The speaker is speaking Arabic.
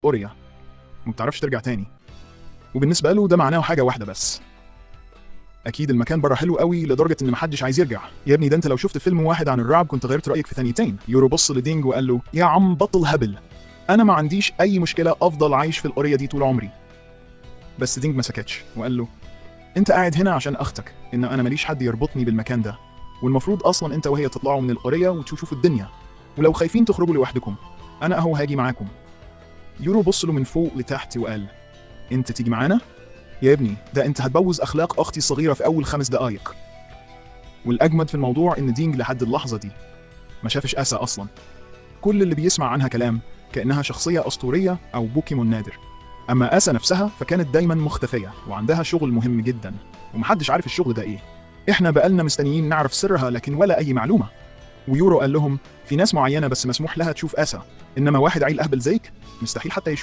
أوريا ومبتعرفش ترجع تاني. وبالنسبة له ده معناه حاجة واحدة بس، أكيد المكان بره حلو قوي لدرجة إن محدش عايز يرجع. يا ابني ده أنت لو شفت فيلم واحد عن الرعب كنت غيرت رأيك في ثانيتين. يورو بص لدينج وقال له يا عم بطل هبل، أنا ما عنديش أي مشكلة أفضل عايش في القرية دي طول عمري. بس دينج ما سكتش وقال له أنت قاعد هنا عشان أختك، إن أنا ماليش حد يربطني بالمكان ده، والمفروض أصلا أنت وهي تطلعوا من القرية وتشوفوا الدنيا، ولو خايفين تخرجوا لوحدكم أنا أهو هاجي معاكم. يورو بص له من فوق لتحت وقال أنت تيجي معانا؟ يا ابني ده أنت هتبوظ أخلاق أختي الصغيرة في أول 5 دقايق. والأجمد في الموضوع إن دينج لحد اللحظة دي ما شافش آسا أصلا، كل اللي بيسمع عنها كلام كأنها شخصية أسطورية أو بوكيمون نادر. أما آسا نفسها فكانت دايما مختفية وعندها شغل مهم جدا ومحدش عارف الشغل ده إيه. إحنا بقالنا مستنيين نعرف سرها لكن ولا أي معلومة. ويورو قال لهم في ناس معينة بس مسموح لها تشوف آسا، إنما واحد عيل أهبل زيك مستحيل حتى يشوف